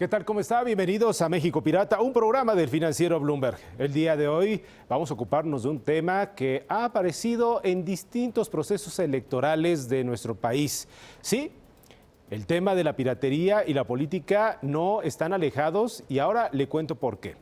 ¿Qué tal? ¿Cómo está? Bienvenidos a México Pirata, un programa del financiero Bloomberg. El día de hoy vamos a ocuparnos de un tema que ha aparecido en distintos procesos electorales de nuestro país. Sí, el tema de la piratería y la política no están alejados y ahora le cuento por qué.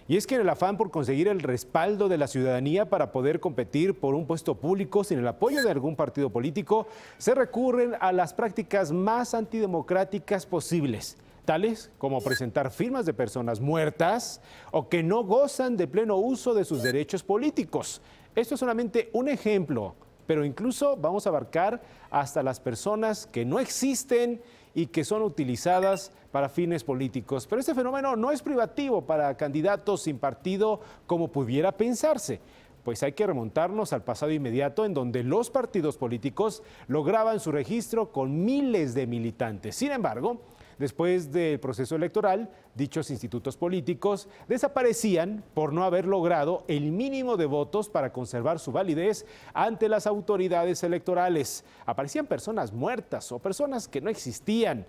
Y es que en el afán por conseguir el respaldo de la ciudadanía para poder competir por un puesto público sin el apoyo de algún partido político, se recurren a las prácticas más antidemocráticas posibles, tales como presentar firmas de personas muertas o que no gozan de pleno uso de sus derechos políticos. Esto es solamente un ejemplo, pero incluso vamos a abarcar hasta las personas que no existen y que son utilizadas para fines políticos. Pero este fenómeno no es privativo para candidatos sin partido como pudiera pensarse, pues hay que remontarnos al pasado inmediato en donde los partidos políticos lograban su registro con miles de militantes. Sin embargo, después del proceso electoral, dichos institutos políticos desaparecían por no haber logrado el mínimo de votos para conservar su validez ante las autoridades electorales. Aparecían personas muertas o personas que no existían,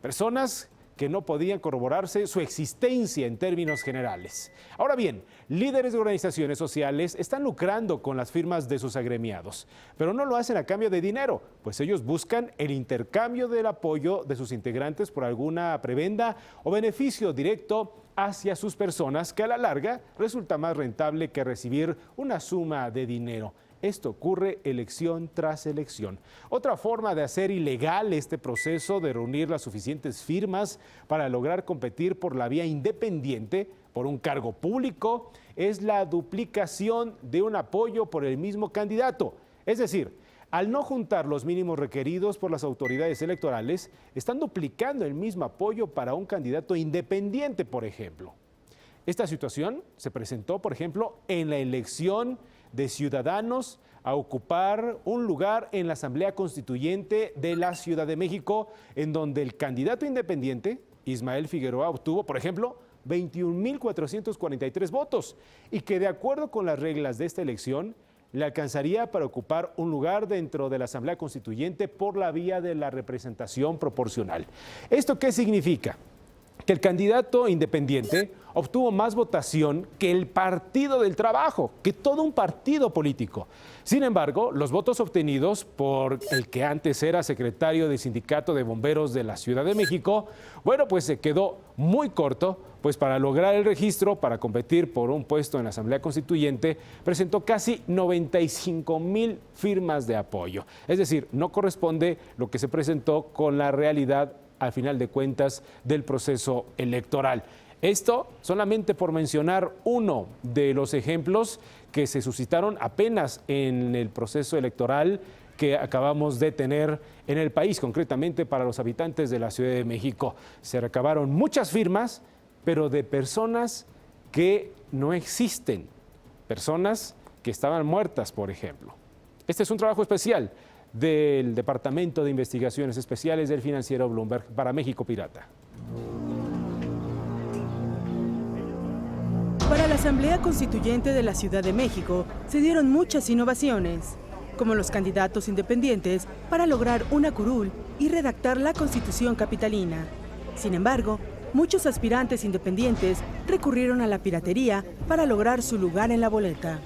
personas que no podían corroborarse su existencia en términos generales. Ahora bien, líderes de organizaciones sociales están lucrando con las firmas de sus agremiados, pero no lo hacen a cambio de dinero, pues ellos buscan el intercambio del apoyo de sus integrantes por alguna prebenda o beneficio directo hacia sus personas, que a la larga resulta más rentable que recibir una suma de dinero. Esto ocurre elección tras elección. Otra forma de hacer ilegal este proceso de reunir las suficientes firmas para lograr competir por la vía independiente, por un cargo público, es la duplicación de un apoyo por el mismo candidato. Es decir, al no juntar los mínimos requeridos por las autoridades electorales, están duplicando el mismo apoyo para un candidato independiente, por ejemplo. Esta situación se presentó, por ejemplo, en la elección de Ciudadanos a ocupar un lugar en la Asamblea Constituyente de la Ciudad de México, en donde el candidato independiente, Ismael Figueroa, obtuvo, por ejemplo, 21,443 votos y que, de acuerdo con las reglas de esta elección, le alcanzaría para ocupar un lugar dentro de la Asamblea Constituyente por la vía de la representación proporcional. ¿Esto qué significa? Que el candidato independiente obtuvo más votación que el Partido del Trabajo, que todo un partido político. Sin embargo, los votos obtenidos por el que antes era secretario del Sindicato de Bomberos de la Ciudad de México, bueno, pues se quedó muy corto, pues para lograr el registro, para competir por un puesto en la Asamblea Constituyente, presentó casi 95,000 firmas de apoyo. Es decir, no corresponde lo que se presentó con la realidad al final de cuentas del proceso electoral. Esto solamente por mencionar uno de los ejemplos que se suscitaron apenas en el proceso electoral que acabamos de tener en el país, concretamente para los habitantes de la Ciudad de México. Se recabaron muchas firmas, pero de personas que no existen, personas que estaban muertas, por ejemplo. Este es un trabajo especial del Departamento de Investigaciones Especiales del financiero Bloomberg para México Pirata. Para la Asamblea Constituyente de la Ciudad de México se dieron muchas innovaciones, como los candidatos independientes para lograr una curul y redactar la Constitución capitalina. Sin embargo, muchos aspirantes independientes recurrieron a la piratería para lograr su lugar en la boleta.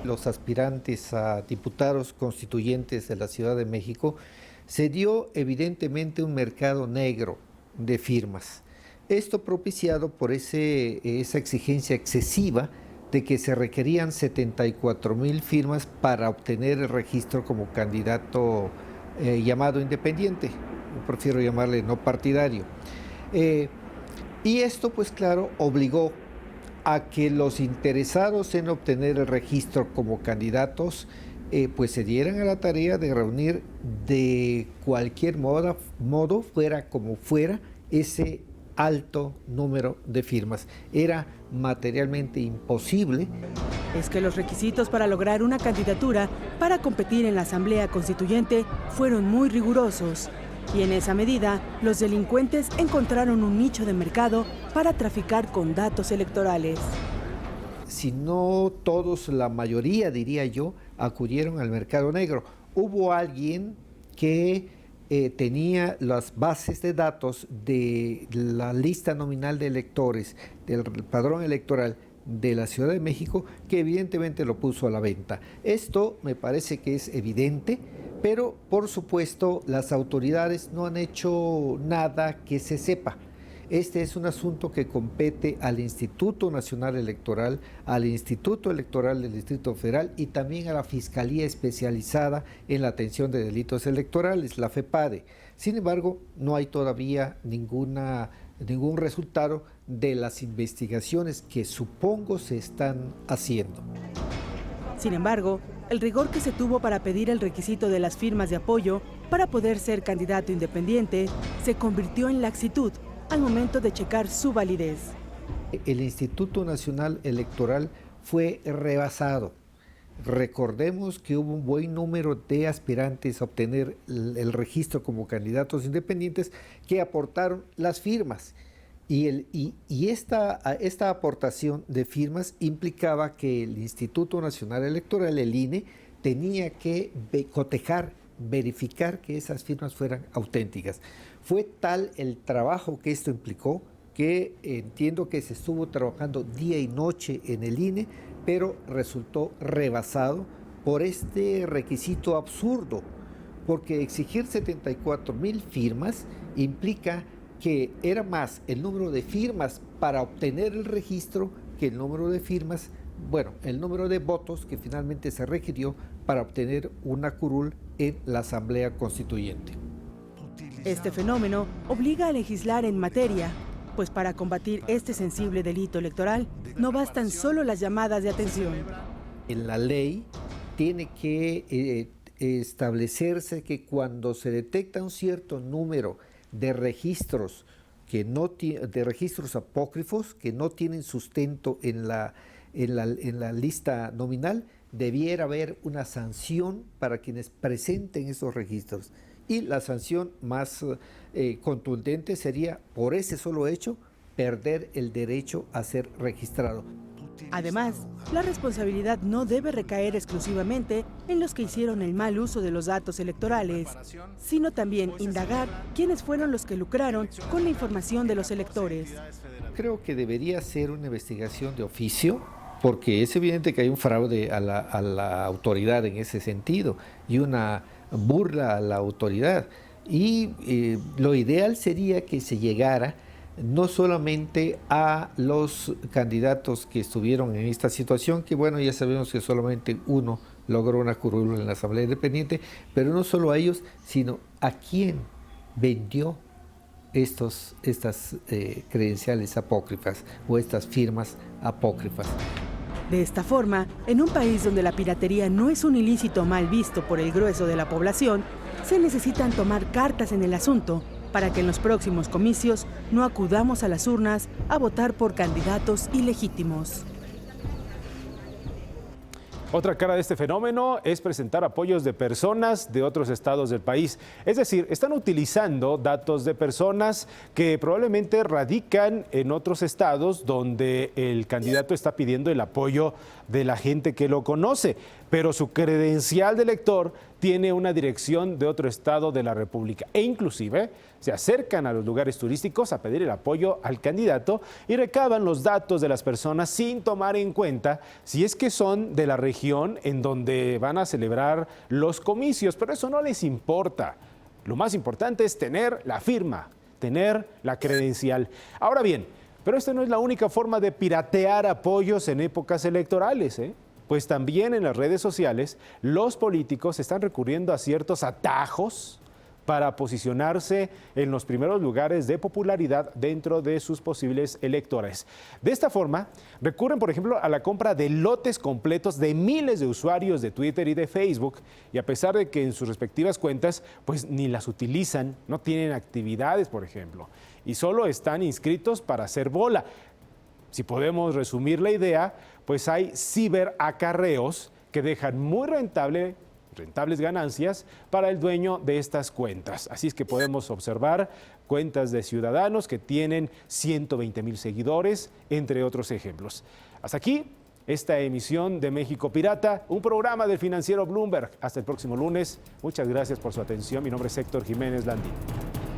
Los aspirantes a diputados constituyentes de la Ciudad de México, se dio evidentemente un mercado negro de firmas. Esto propiciado por esa exigencia excesiva de que se requerían 74,000 firmas para obtener el registro como candidato llamado independiente. Yo prefiero llamarle no partidario. Y esto, pues claro, obligó a que los interesados en obtener el registro como candidatos pues se dieran a la tarea de reunir de cualquier modo, fuera como fuera, ese alto número de firmas. Era materialmente imposible. Es que los requisitos para lograr una candidatura para competir en la Asamblea Constituyente fueron muy rigurosos. Y en esa medida, los delincuentes encontraron un nicho de mercado para traficar con datos electorales. Si no todos, la mayoría, diría yo, acudieron al mercado negro. Hubo alguien que tenía las bases de datos de la lista nominal de electores, del padrón electoral de la Ciudad de México, que evidentemente lo puso a la venta. Esto me parece que es evidente, pero por supuesto las autoridades no han hecho nada que se sepa. Este es un asunto que compete al Instituto Nacional Electoral, al Instituto Electoral del Distrito Federal y también a la Fiscalía Especializada en la Atención de Delitos Electorales, la FEPADE. Sin embargo, no hay todavía ningún resultado de las investigaciones que supongo se están haciendo. Sin embargo, el rigor que se tuvo para pedir el requisito de las firmas de apoyo para poder ser candidato independiente se convirtió en laxitud al momento de checar su validez. El Instituto Nacional Electoral fue rebasado. Recordemos que hubo un buen número de aspirantes a obtener el registro como candidatos independientes que aportaron las firmas. Y esta aportación de firmas implicaba que el Instituto Nacional Electoral, el INE, tenía que cotejar, verificar que esas firmas fueran auténticas. Fue tal el trabajo que esto implicó que entiendo que se estuvo trabajando día y noche en el INE, pero resultó rebasado por este requisito absurdo, porque exigir 74,000 firmas implica que era más el número de firmas para obtener el registro que el número de firmas, el número de votos que finalmente se requirió para obtener una curul en la Asamblea Constituyente. Este fenómeno obliga a legislar en materia, pues para combatir este sensible delito electoral no bastan solo las llamadas de atención. En la ley tiene que establecerse que cuando se detecta un cierto número de registros de registros apócrifos que no tienen sustento en la lista nominal, debiera haber una sanción para quienes presenten esos registros. Y la sanción más contundente sería, por ese solo hecho, perder el derecho a ser registrado. Además, la responsabilidad no debe recaer exclusivamente en los que hicieron el mal uso de los datos electorales, sino también indagar quiénes fueron los que lucraron con la información de los electores. Creo que debería ser una investigación de oficio, porque es evidente que hay un fraude a la autoridad en ese sentido y una burla a la autoridad. Y lo ideal sería que se llegara no solamente a los candidatos que estuvieron en esta situación, que ya sabemos que solamente uno logró una curul en la Asamblea Independiente, pero no solo a ellos, sino a quién vendió estas credenciales apócrifas o estas firmas apócrifas. De esta forma, en un país donde la piratería no es un ilícito mal visto por el grueso de la población, se necesitan tomar cartas en el asunto para que en los próximos comicios no acudamos a las urnas a votar por candidatos ilegítimos. Otra cara de este fenómeno es presentar apoyos de personas de otros estados del país. Es decir, están utilizando datos de personas que probablemente radican en otros estados donde el candidato está pidiendo el apoyo de la gente que lo conoce, pero su credencial de elector tiene una dirección de otro estado de la República e inclusive se acercan a los lugares turísticos a pedir el apoyo al candidato y recaban los datos de las personas sin tomar en cuenta si es que son de la región en donde van a celebrar los comicios, pero eso no les importa. Lo más importante es tener la firma, tener la credencial. Ahora bien, pero esta no es la única forma de piratear apoyos en épocas electorales, Pues también en las redes sociales los políticos están recurriendo a ciertos atajos para posicionarse en los primeros lugares de popularidad dentro de sus posibles electores. De esta forma, recurren, por ejemplo, a la compra de lotes completos de miles de usuarios de Twitter y de Facebook, y a pesar de que en sus respectivas cuentas, pues ni las utilizan, no tienen actividades, por ejemplo, y solo están inscritos para hacer bola. Si podemos resumir la idea, pues hay ciberacarreos que dejan muy rentables ganancias para el dueño de estas cuentas. Así es que podemos observar cuentas de ciudadanos que tienen 120,000 seguidores, entre otros ejemplos. Hasta aquí esta emisión de México Pirata, un programa del financiero Bloomberg. Hasta el próximo lunes. Muchas gracias por su atención. Mi nombre es Héctor Jiménez Landín.